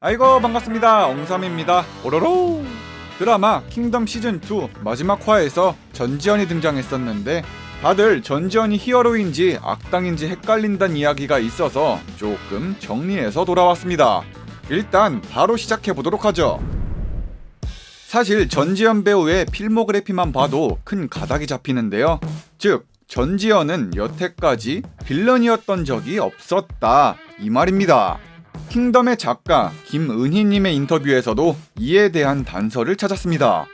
아이고 반갑습니다. 엉삼입니다. 오로로. 드라마 킹덤 시즌2 마지막 화에서 전지현이 등장했었는데 다들 전지현이 히어로인지 악당인지 헷갈린다는 이야기가 있어서 조금 정리해서 돌아왔습니다. 일단 바로 시작해보도록 하죠. 사실 전지현 배우의 필모그래피만 봐도 큰 가닥이 잡히는데요. 즉 전지현은 여태까지 빌런이었던 적이 없었다 이 말입니다. 킹덤의 작가 김은희님의 인터뷰에서도 이에 대한 단서를 찾았습니다.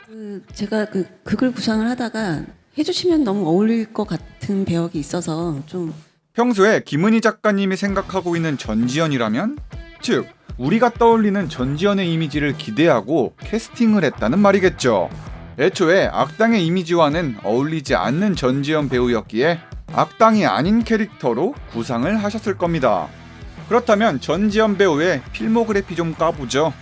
제가 극을 구상을 하다가 해주시면 너무 어울릴 것 같은 배역이 있어서 좀 평소에 김은희 작가님이 생각하고 있는 전지현이라면? 즉 우리가 떠올리는 전지현의 이미지를 기대하고 캐스팅을 했다는 말이겠죠. 애초에 악당의 이미지와는 어울리지 않는 전지현 배우였기에 악당이 아닌 캐릭터로 구상을 하셨을 겁니다. 그렇다면 전지현 배우의 필모그래피 좀 까보죠.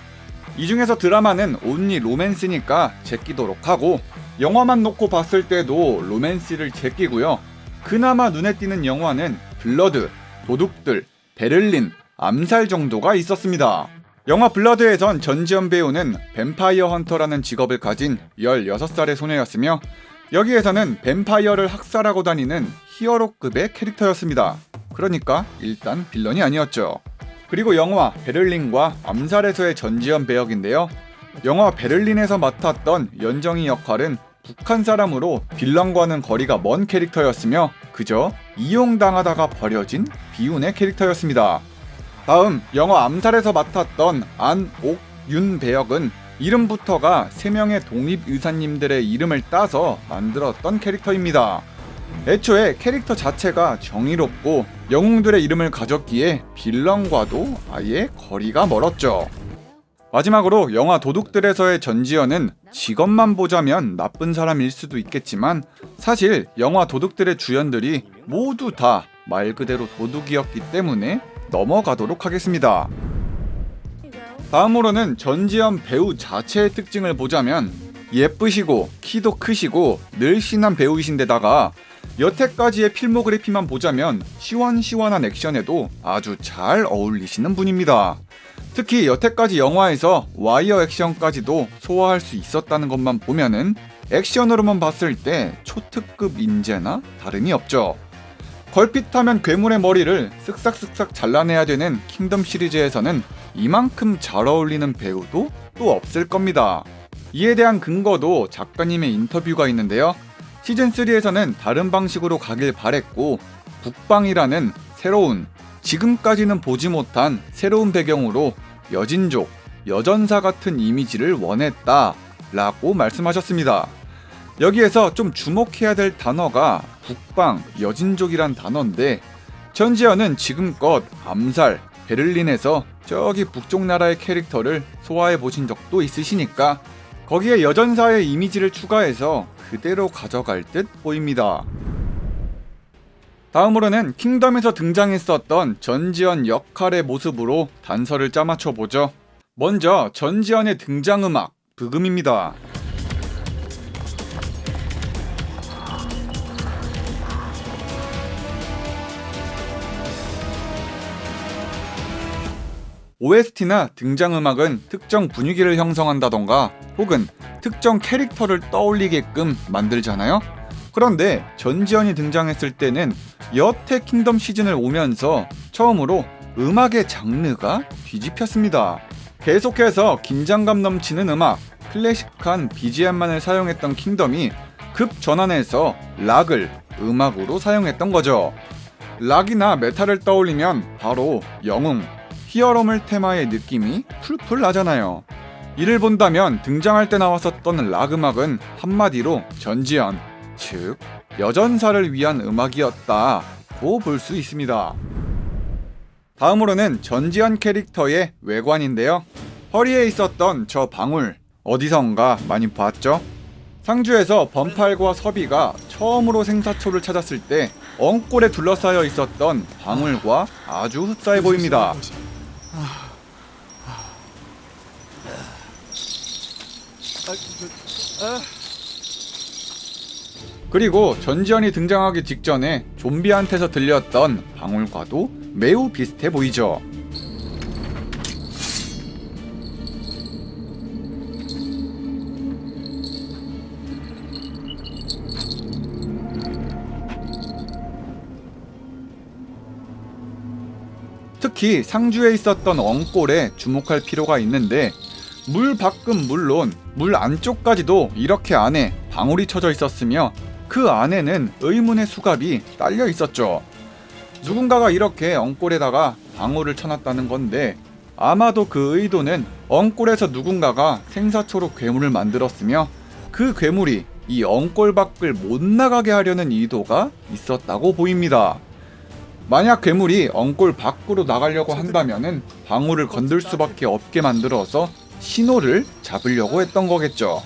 이 중에서 드라마는 온리 로맨스니까 제끼도록 하고 영화만 놓고 봤을 때도 로맨스를 제끼고요. 그나마 눈에 띄는 영화는 블러드, 도둑들, 베를린, 암살 정도가 있었습니다. 영화 블러드에선 전지현 배우는 뱀파이어 헌터라는 직업을 가진 16살의 소녀였으며 여기에서는 뱀파이어를 학살하고 다니는 히어로급의 캐릭터였습니다. 그러니까 일단 빌런이 아니었죠. 그리고 영화 베를린과 암살에서의 전지현 배역인데요. 영화 베를린에서 맡았던 연정이 역할은 북한 사람으로 빌런과는 거리가 먼 캐릭터였으며 그저 이용당하다가 버려진 비운의 캐릭터였습니다. 다음 영화 암살에서 맡았던 안옥윤 배역은 이름부터가 3명의 독립의사님들의 이름을 따서 만들었던 캐릭터입니다. 애초에 캐릭터 자체가 정의롭고 영웅들의 이름을 가졌기에 빌런과도 아예 거리가 멀었죠. 마지막으로 영화 도둑들에서의 전지현은 직업만 보자면 나쁜 사람일 수도 있겠지만 사실 영화 도둑들의 주연들이 모두 다 말 그대로 도둑이었기 때문에 넘어가도록 하겠습니다. 다음으로는 전지현 배우 자체의 특징을 보자면 예쁘시고 키도 크시고 늘씬한 배우이신데다가 여태까지의 필모그래피만 보자면 시원시원한 액션에도 아주 잘 어울리시는 분입니다. 특히 여태까지 영화에서 와이어 액션까지도 소화할 수 있었다는 것만 보면은 액션으로만 봤을 때 초특급 인재나 다름이 없죠. 걸핏하면 괴물의 머리를 쓱싹쓱싹 잘라내야 되는 킹덤 시리즈에서는 이만큼 잘 어울리는 배우도 또 없을 겁니다. 이에 대한 근거도 작가님의 인터뷰가 있는데요. 시즌3에서는 다른 방식으로 가길 바랬고 북방이라는 새로운, 지금까지는 보지 못한 새로운 배경으로 여진족, 여전사 같은 이미지를 원했다 라고 말씀하셨습니다. 여기에서 좀 주목해야 될 단어가 북방, 여진족이란 단어인데 전지현은 지금껏 암살, 베를린에서 저기 북쪽 나라의 캐릭터를 소화해 보신 적도 있으시니까 거기에 여전사의 이미지를 추가해서 그대로 가져갈 듯 보입니다. 다음으로는 킹덤에서 등장했었던 전지현 역할의 모습으로 단서를 짜맞춰보죠. 먼저 전지현의 등장음악, 브금입니다. OST나 등장음악은 특정 분위기를 형성한다던가 혹은 특정 캐릭터를 떠올리게끔 만들잖아요? 그런데 전지현이 등장했을 때는 여태 킹덤 시즌을 오면서 처음으로 음악의 장르가 뒤집혔습니다. 계속해서 긴장감 넘치는 음악, 클래식한 BGM만을 사용했던 킹덤이 급 전환해서 락을 음악으로 사용했던 거죠. 락이나 메탈을 떠올리면 바로 영웅, 히어로물 테마의 느낌이 풀풀 나잖아요. 이를 본다면 등장할 때 나왔었던 락 음악은 한마디로 전지현, 즉 여전사를 위한 음악이었다고 볼 수 있습니다. 다음으로는 전지현 캐릭터의 외관인데요. 허리에 있었던 저 방울 어디선가 많이 봤죠? 상주에서 범팔과 섭이가 처음으로 생사초를 찾았을 때 엉골에 둘러싸여 있었던 방울과 아주 흡사해 보입니다. 그리고 전지현이 등장하기 직전에 좀비한테서 들렸던 방울과도 매우 비슷해 보이죠. 특히 상주에 있었던 엉골에 주목할 필요가 있는데 물 밖은 물론 물 안쪽까지도 이렇게 안에 방울이 쳐져 있었으며 그 안에는 의문의 수갑이 딸려 있었죠. 누군가가 이렇게 엉골에다가 방울을 쳐놨다는 건데 아마도 그 의도는 엉골에서 누군가가 생사초로 괴물을 만들었으며 그 괴물이 이 엉골 밖을 못 나가게 하려는 의도가 있었다고 보입니다. 만약 괴물이 엉골 밖으로 나가려고 한다면은 방울을 건들 수밖에 없게 만들어서 신호를 잡으려고 했던 거겠죠.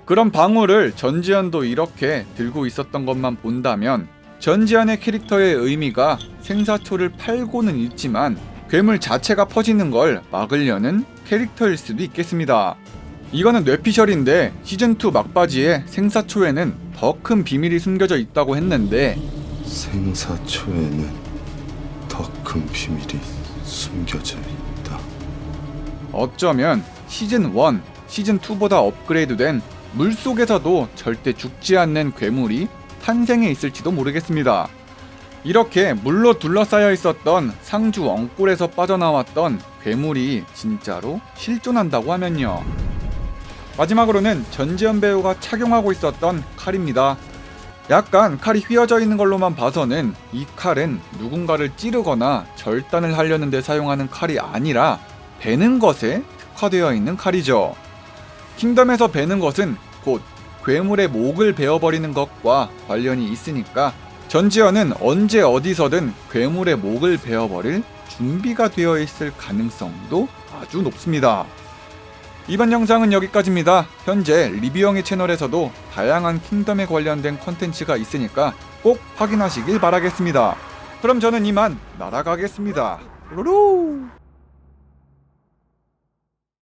그럼 방울을 전지현도 이렇게 들고 있었던 것만 본다면 전지현의 캐릭터의 의미가 생사초를 팔고는 있지만 괴물 자체가 퍼지는 걸 막으려는 캐릭터일 수도 있겠습니다. 이거는 뇌피셜인데 시즌2 막바지에 생사초에는 더 큰 비밀이 숨겨져 있다고 했는데 생사초에는 더 큰 비밀이 숨겨져 있다. 어쩌면 시즌1, 시즌2보다 업그레이드된 물속에서도 절대 죽지 않는 괴물이 탄생해 있을지도 모르겠습니다. 이렇게 물로 둘러싸여 있었던 상주 엉골에서 빠져나왔던 괴물이 진짜로 실존한다고 하면요. 마지막으로는 전지현 배우가 착용하고 있었던 칼입니다. 약간 칼이 휘어져 있는 걸로만 봐서는 이 칼은 누군가를 찌르거나 절단을 하려는 데 사용하는 칼이 아니라 베는 것에 특화되어 있는 칼이죠. 킹덤에서 베는 것은 곧 괴물의 목을 베어버리는 것과 관련이 있으니까 전지현은 언제 어디서든 괴물의 목을 베어버릴 준비가 되어 있을 가능성도 아주 높습니다. 이번 영상은 여기까지입니다. 현재 리뷰형의 채널에서도 다양한 킹덤에 관련된 컨텐츠가 있으니까 꼭 확인하시길 바라겠습니다. 그럼 저는 이만 날아가겠습니다. 루루